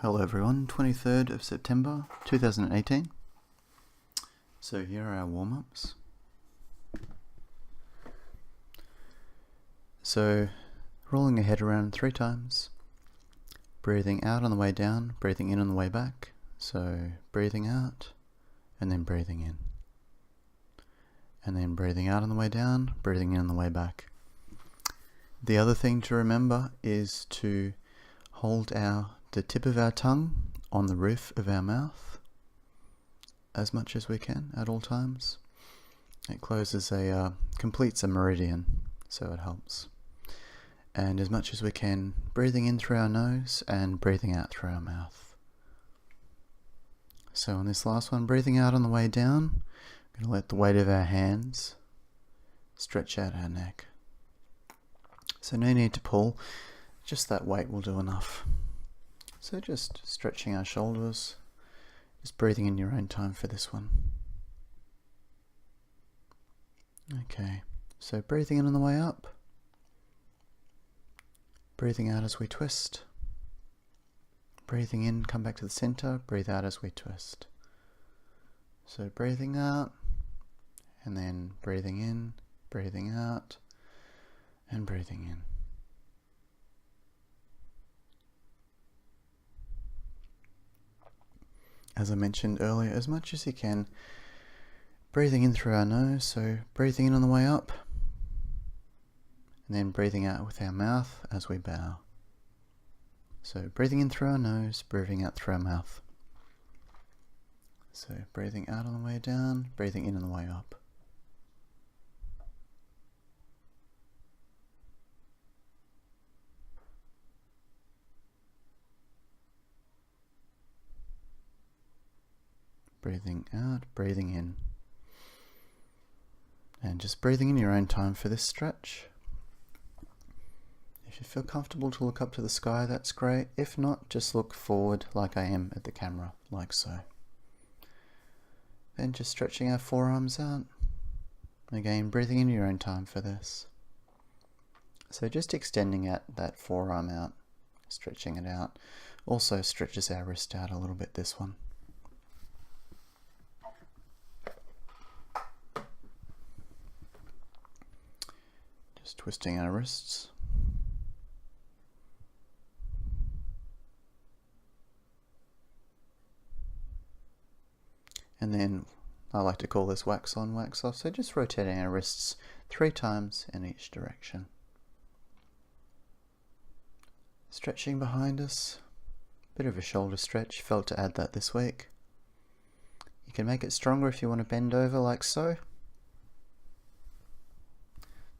Hello everyone, 23rd of September 2018. So here are our warm-ups. So rolling your head around 3 times, breathing out on the way down, breathing in on the way back. So breathing out and then breathing in. And then breathing out on the way down, breathing in on the way back. The other thing to remember is to hold the tip of our tongue on the roof of our mouth as much as we can at all times. It completes a meridian, so it helps. And as much as we can, breathing in through our nose and breathing out through our mouth. So on this last one, breathing out on the way down, we're going to let the weight of our hands stretch out our neck. So no need to pull, just that weight will do enough. So just stretching our shoulders, just breathing in your own time for this one. Okay, so breathing in on the way up, breathing out as we twist. Breathing in, come back to the center, breathe out as we twist. So breathing out, and then breathing in, breathing out, and breathing in. As I mentioned earlier, as much as you can, breathing in through our nose, so breathing in on the way up, and then breathing out with our mouth as we bow. So breathing in through our nose, breathing out through our mouth. So breathing out on the way down, breathing in on the way up. Breathing out, breathing in. And just breathing in your own time for this stretch. If you feel comfortable to look up to the sky, that's great. If not, just look forward like I am at the camera, like so. Then just stretching our forearms out. Again, breathing in your own time for this. So just extending that forearm out, stretching it out. Also stretches our wrist out a little bit, this one. Just twisting our wrists. And then I like to call this wax on, wax off. So just rotating our wrists 3 times in each direction. Stretching behind us. Bit of a shoulder stretch. Felt to add that this week. You can make it stronger if you want to bend over like so.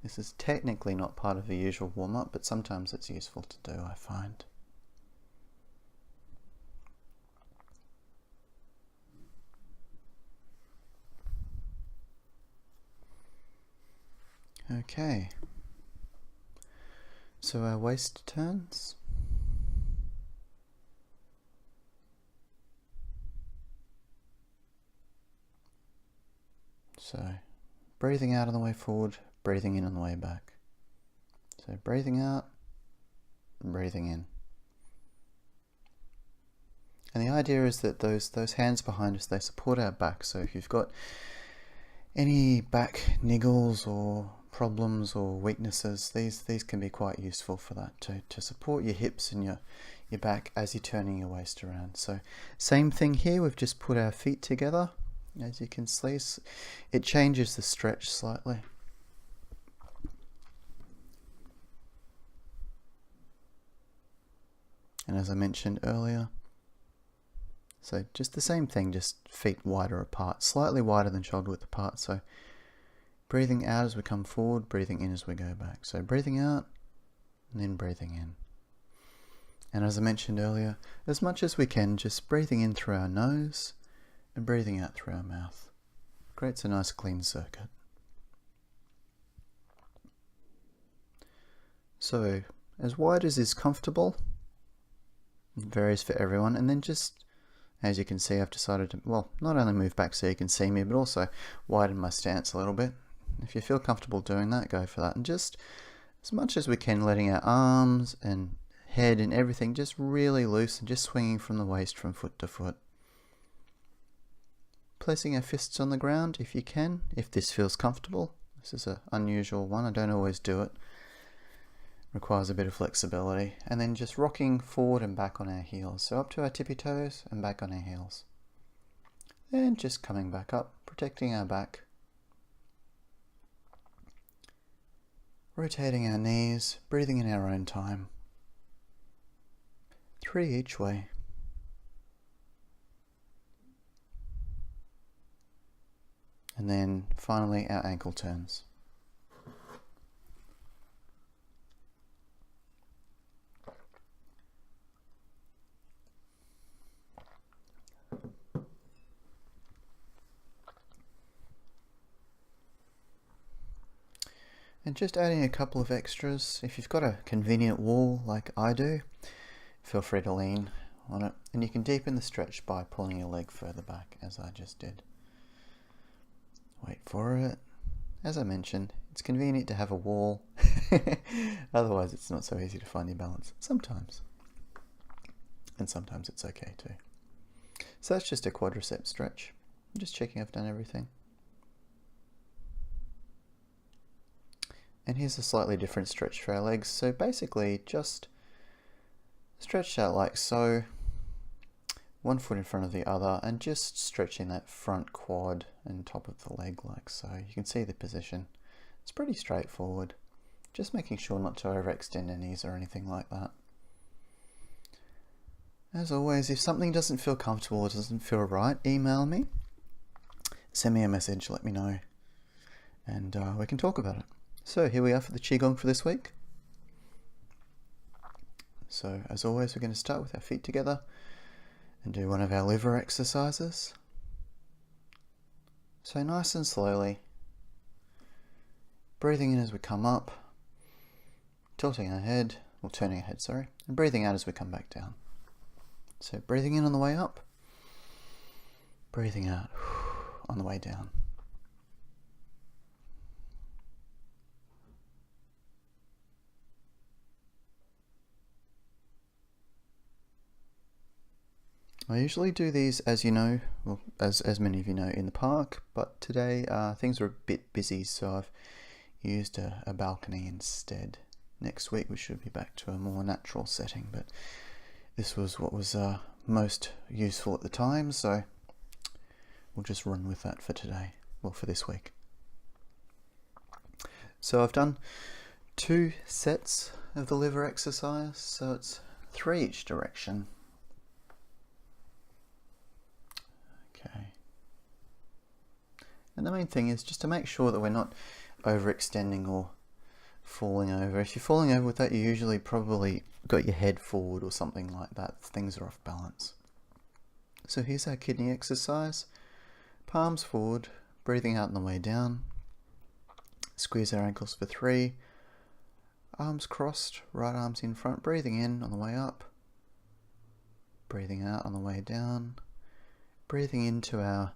This is technically not part of the usual warm-up, but sometimes it's useful to do, I find. Okay. So our waist turns. So, breathing out on the way forward, breathing in on the way back. So breathing out, breathing in. And the idea is that those hands behind us, they support our back. So if you've got any back niggles or problems or weaknesses, these can be quite useful for that, to support your hips and your back as you're turning your waist around. So same thing here, we've just put our feet together. As you can see, it changes the stretch slightly. And as I mentioned earlier, so just the same thing, just feet wider apart, slightly wider than shoulder width apart. So breathing out as we come forward, breathing in as we go back. So breathing out and then breathing in. And as I mentioned earlier, as much as we can, just breathing in through our nose and breathing out through our mouth. Creates a nice clean circuit. So as wide as is comfortable. It varies for everyone, and then just, as you can see, I've decided to, well, not only move back so you can see me, but also widen my stance a little bit. If you feel comfortable doing that, go for that. And just, as much as we can, letting our arms and head and everything just really loose and just swinging from the waist from foot to foot. Placing our fists on the ground if you can, if this feels comfortable. This is an unusual one, I don't always do it. Requires a bit of flexibility. And then just rocking forward and back on our heels. So up to our tippy toes and back on our heels. And just coming back up, protecting our back. Rotating our knees, breathing in our own time. 3 each way. And then finally our ankle turns. And just adding a couple of extras. If you've got a convenient wall like I do, feel free to lean on it. And you can deepen the stretch by pulling your leg further back, as I just did. Wait for it. As I mentioned, it's convenient to have a wall. Otherwise it's not so easy to find your balance. Sometimes. And sometimes it's okay too. So that's just a quadricep stretch. I'm just checking I've done everything. And here's a slightly different stretch for our legs. So basically just stretch out like so, one foot in front of the other, and just stretching that front quad and top of the leg like so. You can see the position. It's pretty straightforward. Just making sure not to overextend our knees or anything like that. As always, if something doesn't feel comfortable or doesn't feel right, email me, send me a message, let me know, and we can talk about it. So here we are for the Qigong for this week. So as always, we're going to start with our feet together and do one of our liver exercises. So nice and slowly, breathing in as we come up, tilting our head, or turning our head, sorry, and breathing out as we come back down. So breathing in on the way up, breathing out on the way down. I usually do these, as you know, well, as many of you know, in the park, but today things are a bit busy, so I've used a balcony instead. Next week we should be back to a more natural setting, but this was what was most useful at the time, so we'll just run with that for today, well, for this week. So I've done 2 sets of the liver exercise, so it's 3 each direction. Okay. And the main thing is just to make sure that we're not overextending or falling over. If you're falling over with that, you usually probably got your head forward or something like that. Things are off balance. So here's our kidney exercise. Palms forward, breathing out on the way down. Squeeze our ankles for 3. Arms crossed, right arms in front, breathing in on the way up. Breathing out on the way down. Breathing into our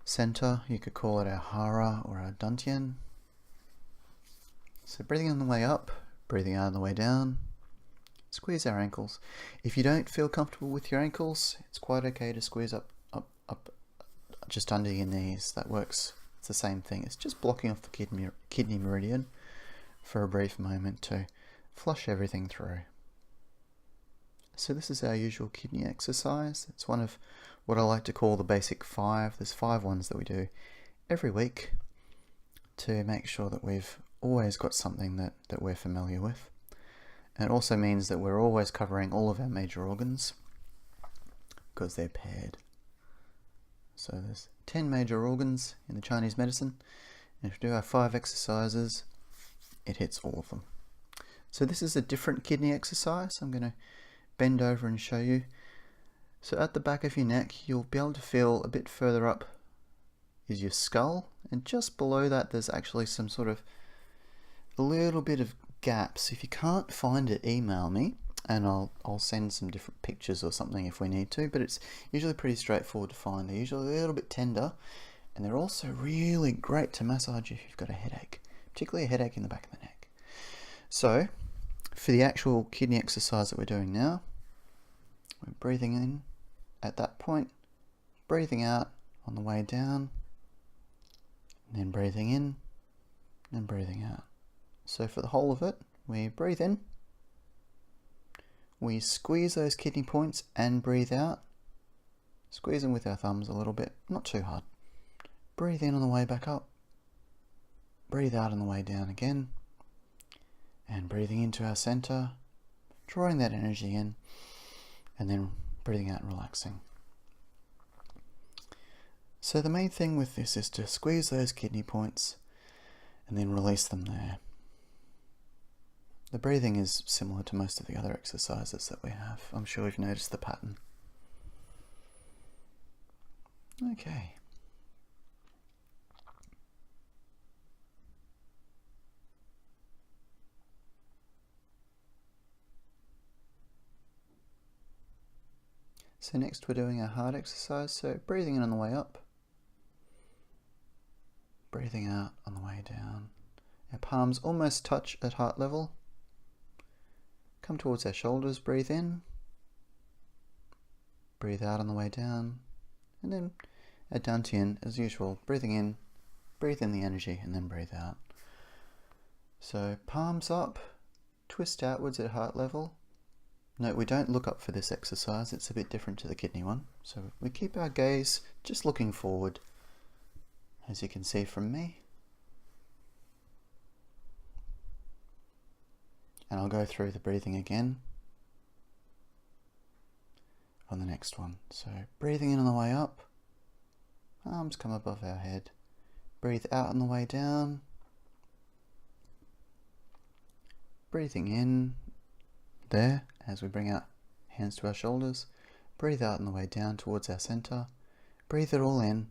center, you could call it our hara or our dantian. So breathing on the way up, breathing out on the way down. Squeeze our ankles. If you don't feel comfortable with your ankles, it's quite okay to squeeze up, just under your knees. That works. It's the same thing. It's just blocking off the kidney meridian for a brief moment to flush everything through. So this is our usual kidney exercise. It's one of what I like to call the basic 5. There's 5 ones that we do every week to make sure that we've always got something that we're familiar with. And it also means that we're always covering all of our major organs because they're paired. So there's 10 major organs in the Chinese medicine, and if we do our 5 exercises, it hits all of them. So this is a different kidney exercise. I'm going to bend over and show you. So at the back of your neck, you'll be able to feel a bit further up is your skull, and just below that there's actually some sort of a little bit of gaps. If you can't find it, email me and I'll send some different pictures or something if we need to, but it's usually pretty straightforward to find. They're usually a little bit tender, and they're also really great to massage if you've got a headache, particularly a headache in the back of the neck. So For the actual kidney exercise that we're doing now, we're breathing in at that point, breathing out on the way down, and then breathing in and breathing out. So for the whole of it, we breathe in, we squeeze those kidney points and breathe out. Squeeze them with our thumbs a little bit, not too hard. Breathe in on the way back up, breathe out on the way down again, and breathing into our center, drawing that energy in, and then breathing out and relaxing. So the main thing with this is to squeeze those kidney points and then release them there. The breathing is similar to most of the other exercises that we have. I'm sure you've noticed the pattern. Okay. So next we're doing our heart exercise, so breathing in on the way up, breathing out on the way down. Our palms almost touch at heart level. Come towards our shoulders, breathe in, breathe out on the way down, and then our dantian as usual, breathing in, breathe in the energy, and then breathe out. So palms up, twist outwards at heart level. Note we don't look up for this exercise, it's a bit different to the kidney one. So we keep our gaze just looking forward, as you can see from me. And I'll go through the breathing again on the next one. So breathing in on the way up, arms come above our head. Breathe out on the way down. Breathing in there as we bring our hands to our shoulders. Breathe out on the way down towards our center. Breathe it all in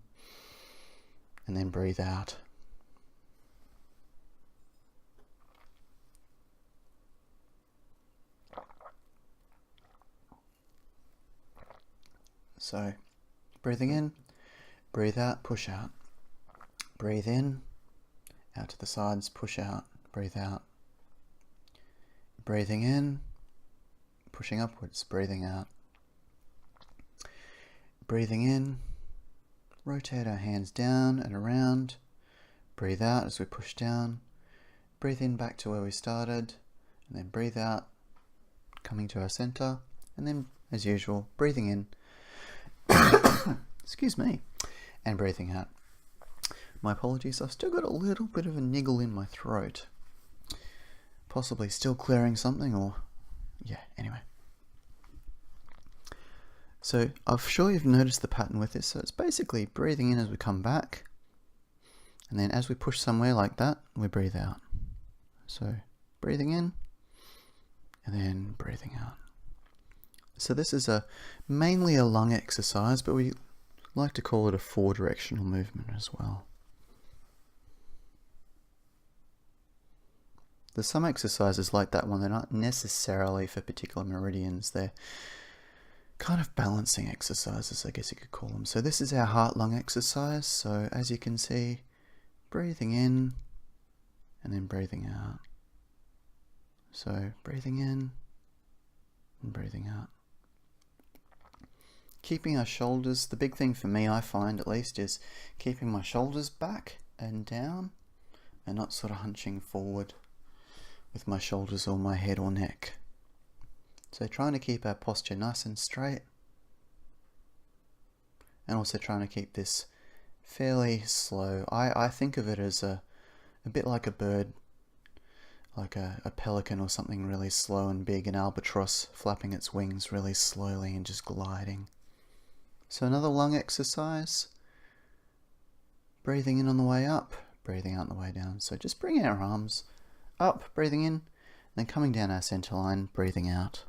and then breathe out. So, breathing in, breathe out, push out. Breathe in, out to the sides, push out, breathe out. Breathing in, pushing upwards, breathing out. Breathing in, rotate our hands down and around. Breathe out as we push down. Breathe in back to where we started, and then breathe out, coming to our center, and then, as usual, breathing in. Excuse me, and breathing out. My apologies, I've still got a little bit of a niggle in my throat. Possibly still clearing something, or yeah, anyway. So I'm sure you've noticed the pattern with this. So it's basically breathing in as we come back, and then as we push somewhere like that, we breathe out. So breathing in, and then breathing out. So this is mainly a lung exercise, but we like to call it a 4-directional movement as well. There's some exercises like that one, they're not necessarily for particular meridians, they're kind of balancing exercises, I guess you could call them. So this is our heart-lung exercise, so as you can see, breathing in and then breathing out. So breathing in and breathing out. Keeping our shoulders, the big thing for me, I find at least, is keeping my shoulders back and down and not sort of hunching forward with my shoulders or my head or neck. So trying to keep our posture nice and straight, and also trying to keep this fairly slow. I think of it as a bit like a bird, like a pelican or something really slow and big, an albatross flapping its wings really slowly and just gliding. So another lung exercise, breathing in on the way up, breathing out on the way down. So just bringing our arms up, breathing in, then coming down our center line, breathing out.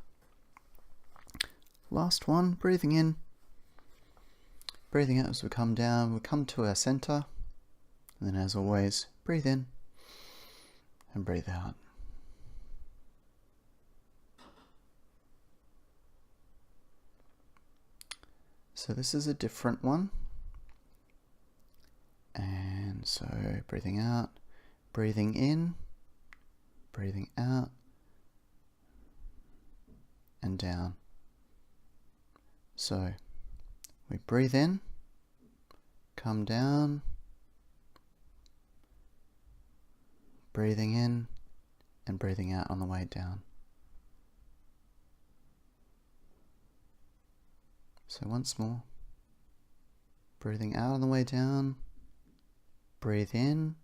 Last one, breathing in, breathing out as we come down, we come to our center, and then as always, breathe in and breathe out. So this is a different one. And so breathing out, breathing in, breathing out, and down. So we breathe in, come down, breathing in and breathing out on the way down. So once more, breathing out on the way down, breathe in,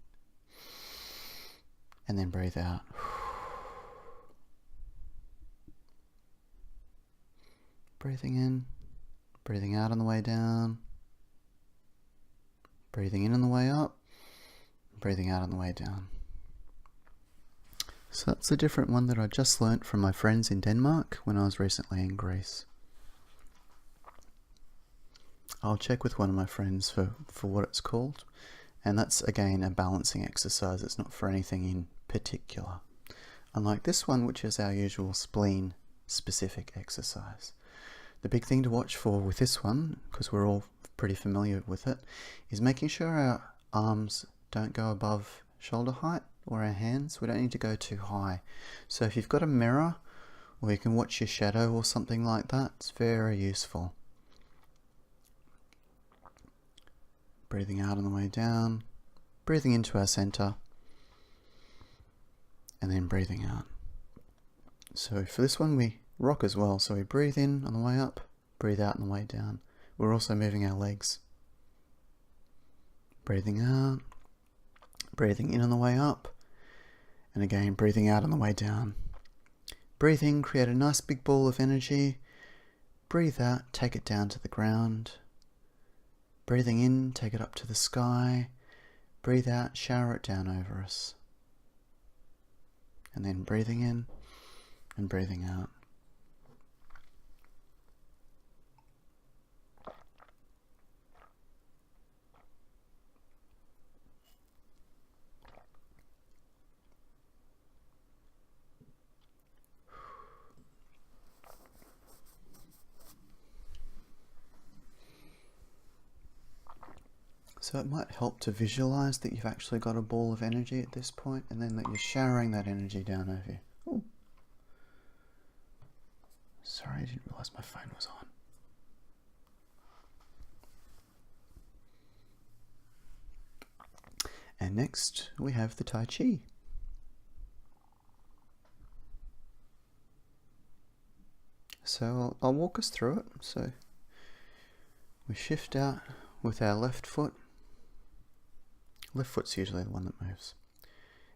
and then breathe out. Breathing in, breathing out on the way down, breathing in on the way up, breathing out on the way down. So that's a different one that I just learnt from my friends in Denmark when I was recently in Greece. I'll check with one of my friends for what it's called, and that's again a balancing exercise. It's not for anything in particular, unlike this one, which is our usual spleen specific exercise. The big thing to watch for with this one, because we're all pretty familiar with it, is making sure our arms don't go above shoulder height, or our hands. We don't need to go too high. So if you've got a mirror, or you can watch your shadow or something like that, it's very useful. Breathing out on the way down, breathing into our center, and then breathing out. So for this one we rock as well, so we breathe in on the way up, breathe out on the way down. We're also moving our legs. Breathing out, breathing in on the way up, and again breathing out on the way down. Breathe in, create a nice big ball of energy. Breathe out, take it down to the ground. Breathing in, take it up to the sky. Breathe out, shower it down over us. And then breathing in and breathing out. So it might help to visualize that you've actually got a ball of energy at this point, and then that you're showering that energy down over you. Ooh. Sorry, I didn't realize my phone was on. And next we have the Tai Chi. So I'll walk us through it. So we shift out with our left foot. Left foot's usually the one that moves.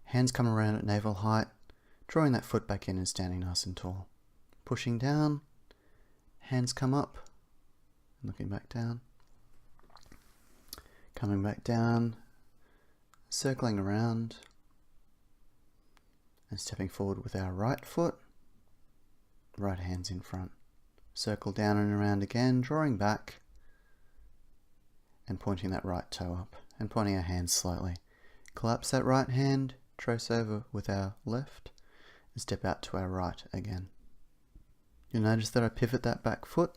Hands come around at navel height, drawing that foot back in and standing nice and tall. Pushing down, hands come up, looking back down. Coming back down, circling around, and stepping forward with our right foot, right hand's in front. Circle down and around again, drawing back, and pointing that right toe up, and pointing our hands slightly. Collapse that right hand, trace over with our left, and step out to our right again. You'll notice that I pivot that back foot,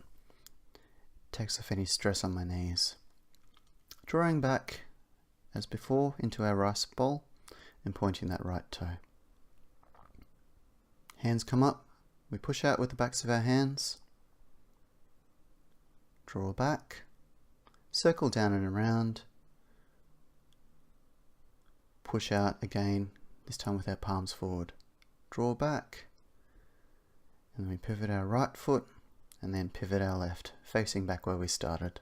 takes off any stress on my knees. Drawing back, as before, into our rice bowl, and pointing that right toe. Hands come up, we push out with the backs of our hands, draw back, circle down and around, push out again, this time with our palms forward. Draw back, and then we pivot our right foot, and then pivot our left, facing back where we started.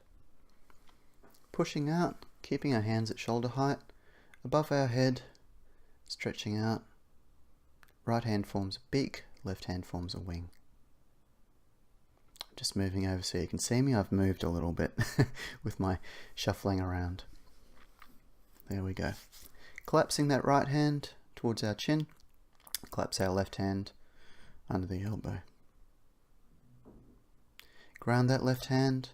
Pushing out, keeping our hands at shoulder height, above our head, stretching out. Right hand forms a beak, left hand forms a wing. Just moving over so you can see me. I've moved a little bit with my shuffling around. There we go. Collapsing that right hand towards our chin. Collapse our left hand under the elbow. Ground that left hand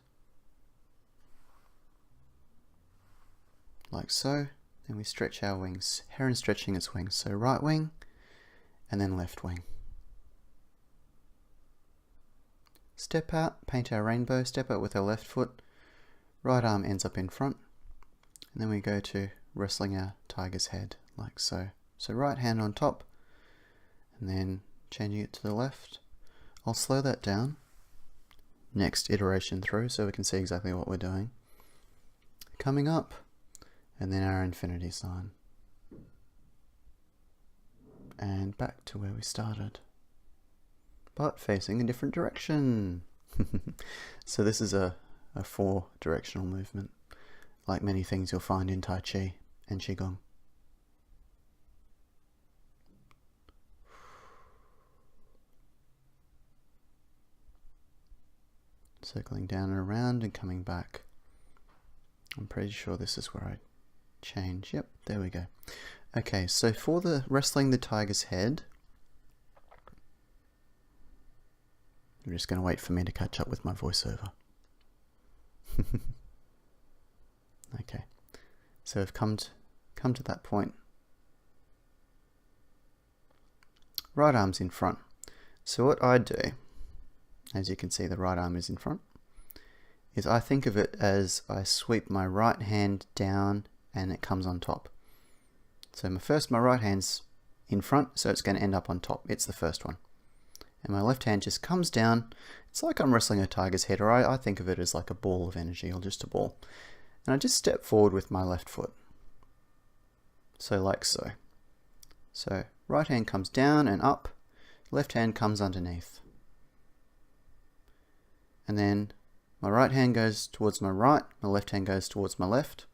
like so. Then we stretch our wings. Heron stretching its wings. So right wing and then left wing. Step out, paint our rainbow, step out with our left foot, right arm ends up in front, and then we go to wrestling our tiger's head, like so. So right hand on top, and then changing it to the left. I'll slow that down next iteration through so we can see exactly what we're doing. Coming up, and then our infinity sign. And back to where we started, but facing a different direction. So this is a 4-directional movement, like many things you'll find in Tai Chi and Qigong. Circling down and around and coming back. I'm pretty sure this is where I change. Yep, there we go. Okay, so for the wrestling the tiger's head, you're just going to wait for me to catch up with my voiceover. Okay, so I've come to that point. Right arm's in front. So what I do, as you can see the right arm is in front, is I think of it as I sweep my right hand down and it comes on top. So my right hand's in front, so it's going to end up on top. It's the first one. And my left hand just comes down. It's like I'm wrestling a tiger's head, or I think of it as like a ball of energy, or just a ball. And I just step forward with my left foot. So like so. So right hand comes down and up, left hand comes underneath. And then my right hand goes towards my right, my left hand goes towards my left.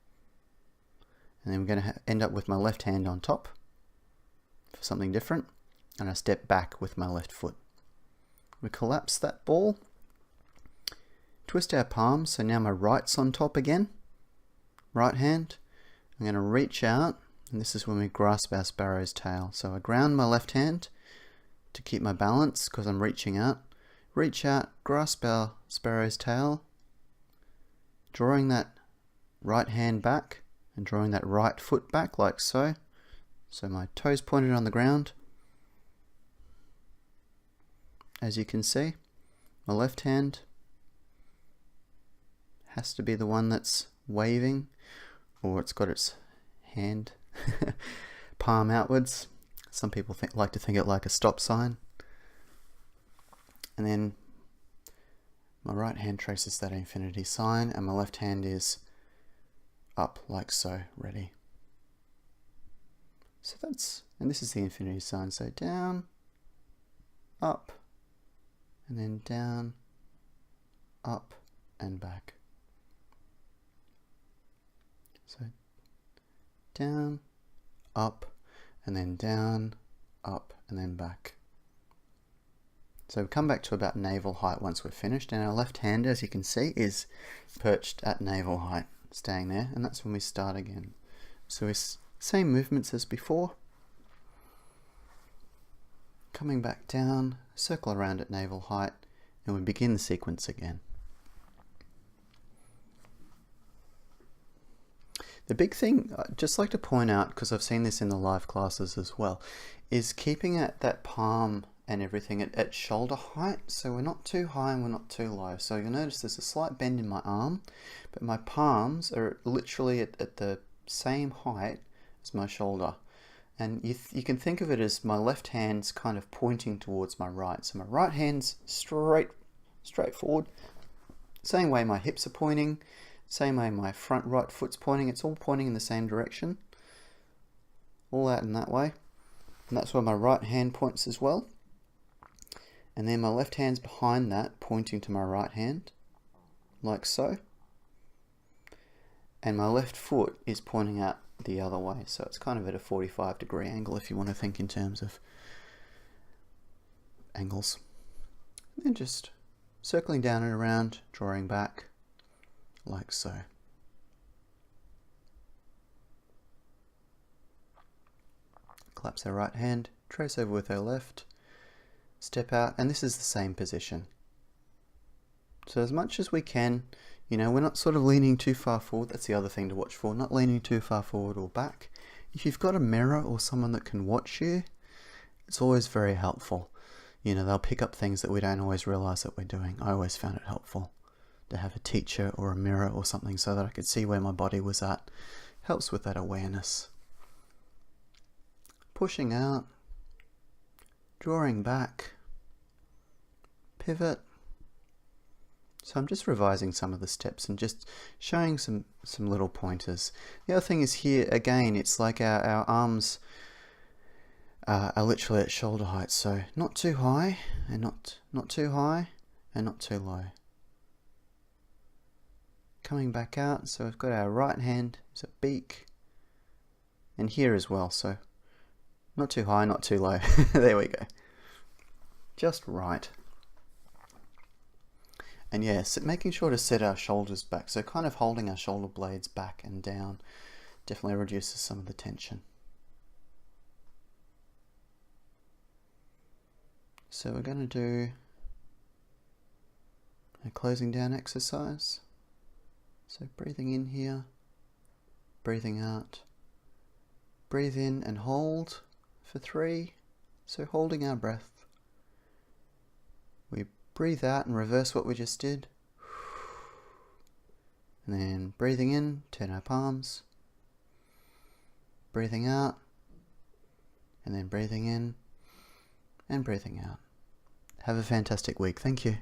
And then we're going to end up with my left hand on top for something different. And I step back with my left foot. We collapse that ball. Twist our palms, so now my right's on top again. Right hand. I'm going to reach out, and this is when we grasp our sparrow's tail. So I ground my left hand to keep my balance because I'm reaching out. Reach out, grasp our sparrow's tail, drawing that right hand back and drawing that right foot back like so. So my toes pointed on the ground. As you can see, my left hand has to be the one that's waving, or it's got its hand palm outwards. Some people like to think it like a stop sign. And then my right hand traces that infinity sign and my left hand is up like so, ready. So and this is the infinity sign, so down, up, and then down, up, and back. So down, up, and then down, up, and then back. So we come back to about navel height once we're finished, and our left hand, as you can see, is perched at navel height, staying there, and that's when we start again. So it's same movements as before. Coming back down, circle around at navel height, and we begin the sequence again. The big thing I'd just like to point out, because I've seen this in the live classes as well, is keeping at that palm and everything at shoulder height, so we're not too high and we're not too low. So you'll notice there's a slight bend in my arm, but my palms are literally at the same height as my shoulder. And you can think of it as my left hand's kind of pointing towards my right. So my right hand's straight forward, same way my hips are pointing, same way my front right foot's pointing. It's all pointing in the same direction, all out in that way. And that's where my right hand points as well. And then my left hand's behind that, pointing to my right hand, like so. And my left foot is pointing out the other way, so it's kind of at a 45-degree angle if you want to think in terms of angles. And then just circling down and around, drawing back, like so. Collapse our right hand, trace over with our left, step out, and this is the same position. So as much as we can, you know, we're not sort of leaning too far forward. That's the other thing to watch for, not leaning too far forward or back. If you've got a mirror or someone that can watch you, it's always very helpful. You know, they'll pick up things that we don't always realize that we're doing. I always found it helpful to have a teacher or a mirror or something so that I could see where my body was at. Helps with that awareness. Pushing out, drawing back, pivot. So I'm just revising some of the steps and just showing some little pointers. The other thing is here, again, it's like our arms are literally at shoulder height, so not too high and not too high and not too low. Coming back out, so we've got our right hand is a beak, and here as well, so not too high, not too low. There we go. Just right. And yes, making sure to set our shoulders back, so kind of holding our shoulder blades back and down definitely reduces some of the tension. So we're going to do a closing down exercise. So breathing in here, breathing out. Breathe in and hold for 3. So holding our breath. We breathe out and reverse what we just did. And then breathing in, turn our palms. Breathing out. And then breathing in and breathing out. Have a fantastic week. Thank you.